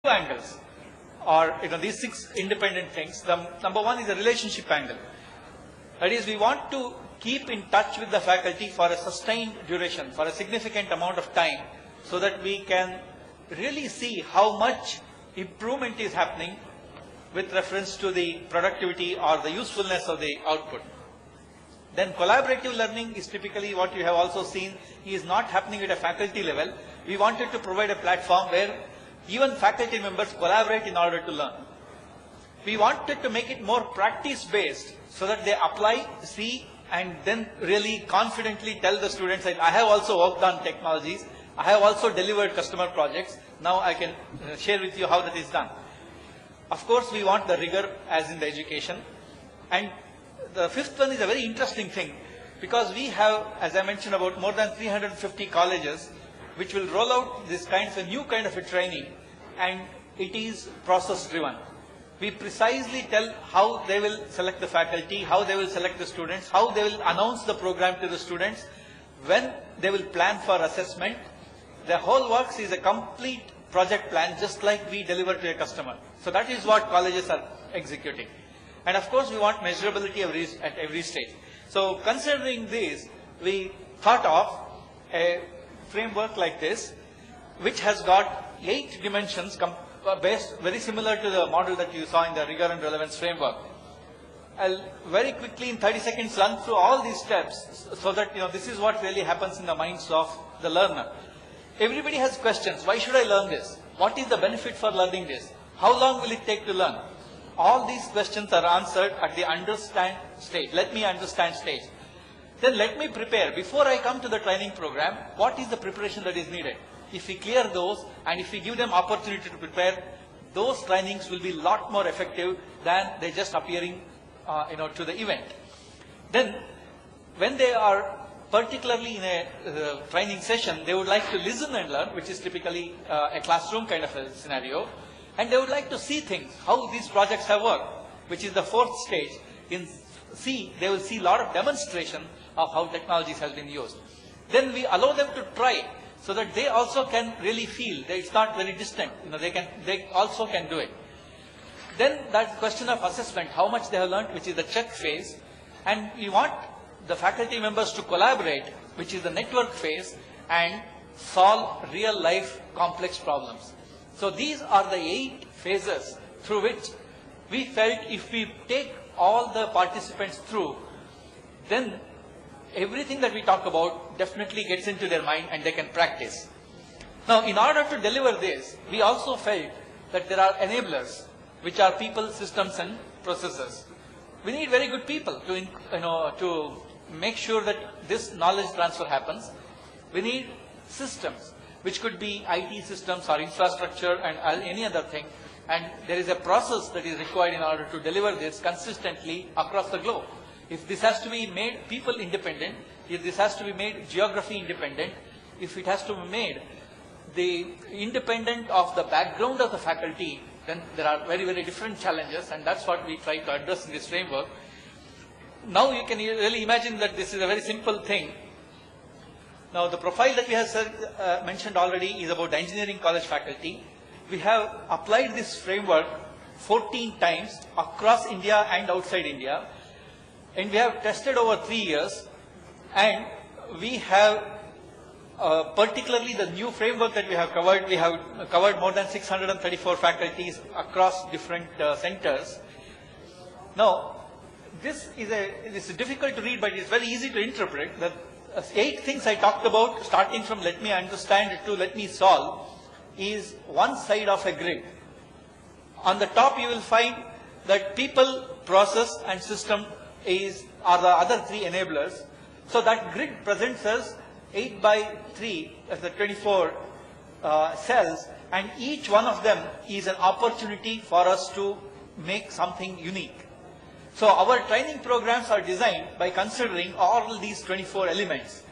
angles, or these 6 independent things. The number one is the relationship angle. That is, we want to keep in touch with the faculty for a sustained duration, for a significant amount of time, so that we can really see how much improvement is happening with reference to the productivity or the usefulness of the output. Then collaborative learning is typically what you have also seen is not happening at a faculty level. We wanted to provide a platform where even faculty members collaborate in order to learn. We wanted to make it more practice-based so that they apply, see, and then really confidently tell the students that I have also worked on technologies, I have also delivered customer projects, now I can share with you how that is done. Of course, we want the rigor as in the education. And the fifth one is a very interesting thing, because we have, as I mentioned, about more than 350 colleges which will roll out this new kind of a training, and it is process driven. We precisely tell how they will select the faculty, how they will select the students, how they will announce the program to the students, when they will plan for assessment. The whole works is a complete project plan, just like we deliver to a customer. So that is what colleges are executing. And of course, we want measurability at every stage. So considering this, we thought of a framework like this, which has got 8 dimensions based very similar to the model that you saw in the rigor and relevance framework. I'll very quickly in 30 seconds run through all these steps so that this is what really happens in the minds of the learner. Everybody has questions. Why should I learn this? What is the benefit for learning this? How long will it take to learn? All these questions are answered at the understand stage. Let me understand stage. Then let me prepare. Before I come to the training program, what is the preparation that is needed? If we clear those and if we give them opportunity to prepare, those trainings will be a lot more effective than they just appearing to the event. Then when they are particularly in a training session, they would like to listen and learn, which is typically a classroom kind of a scenario. And they would like to see things, how these projects have worked, which is the 4th stage. In C, they will see a lot of demonstration of how technologies have been used. Then we allow them to try, so that they also can really feel that it's not very distant. They also can do it. Then that question of assessment, how much they have learned, which is the check phase. And we want the faculty members to collaborate, which is the network phase, and solve real life complex problems. So these are the 8 phases through which we felt if we take all the participants through, then everything that we talk about definitely gets into their mind and they can practice. Now, in order to deliver this, we also felt that there are enablers, which are people, systems, and processes. We need very good people to make sure that this knowledge transfer happens. We need systems, which could be IT systems or infrastructure and any other thing. And there is a process that is required in order to deliver this consistently across the globe. If this has to be made people independent, if this has to be made geography independent, if it has to be made the independent of the background of the faculty, then there are very, very different challenges, and that's what we try to address in this framework. Now you can really imagine that this is a very simple thing. Now the profile that we have mentioned already is about engineering college faculty. We have applied this framework 14 times across India and outside India. And we have tested over 3 years, and we have particularly the new framework that we have covered more than 634 faculties across different centers. Now, this is difficult to read, but it's very easy to interpret. The 8 things I talked about, starting from let me understand to let me solve, is one side of a grid. On the top, you will find that people, process, and system are the other 3 enablers. So that grid presents us 8 by 3 as the 24 cells, and each one of them is an opportunity for us to make something unique. So our training programs are designed by considering all these 24 elements,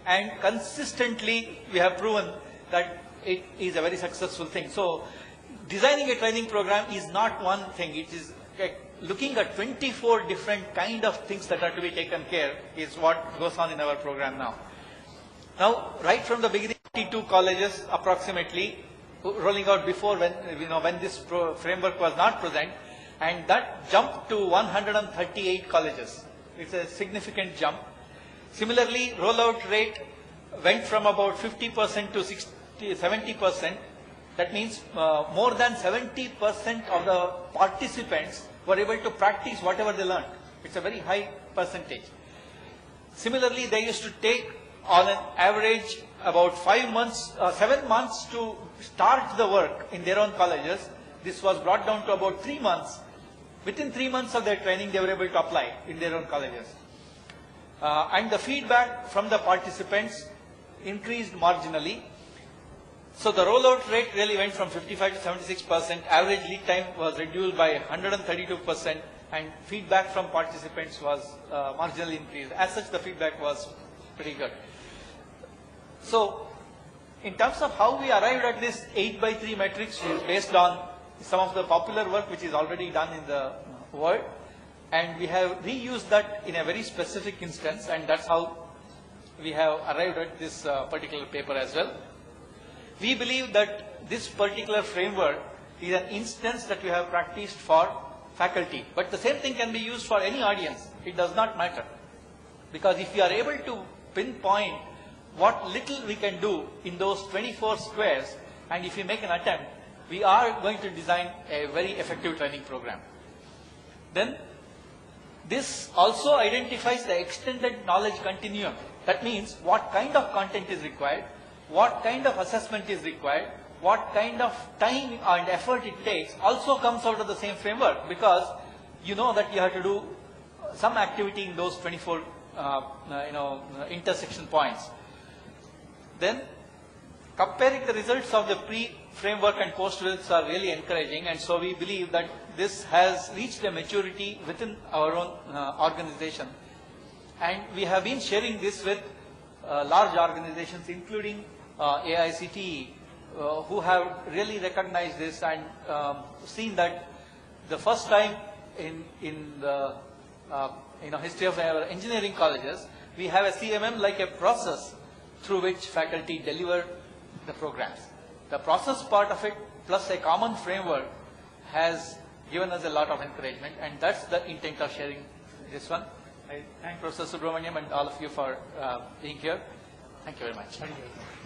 and consistently we have proven that it is a very successful thing. So designing a training program is not one thing, it is looking at 24 different kind of things that are to be taken care is what goes on in our program now. Now, right from the beginning, 22 colleges approximately, rolling out before when, when this framework was not present, and that jumped to 138 colleges. It's a significant jump. Similarly, rollout rate went from about 50% to 70%. That means more than 70% of the participants were able to practice whatever they learned. It's a very high percentage. Similarly, they used to take on an average about 7 months to start the work in their own colleges. This was brought down to about 3 months. Within 3 months of their training, they were able to apply in their own colleges. And the feedback from the participants increased marginally. So the rollout rate really went from 55 to 76%. Average lead time was reduced by 132%, and feedback from participants was marginally increased. As such, the feedback was pretty good. So, in terms of how we arrived at this 8x3 matrix, is based on some of the popular work which is already done in the world, and we have reused that in a very specific instance, and that's how we have arrived at this particular paper as well. We believe that this particular framework is an instance that we have practiced for faculty, but the same thing can be used for any audience. It does not matter, because if we are able to pinpoint what little we can do in those 24 squares, and if we make an attempt, we are going to design a very effective training program. Then this also identifies the extended knowledge continuum. That means what kind of content is required, what kind of assessment is required, what kind of time and effort it takes also comes out of the same framework, because you know that you have to do some activity in those 24 intersection points. Then comparing the results of the pre-framework and post results are really encouraging, and so we believe that this has reached a maturity within our own organization. And we have been sharing this with large organizations, including AICTE, who have really recognized this and seen that the first time in the history of our engineering colleges, we have a CMM like a process through which faculty deliver the programs. The process part of it plus a common framework has given us a lot of encouragement, and that's the intent of sharing this one. I thank Professor Subramaniam and all of you for being here. Thank you very much. Thank you.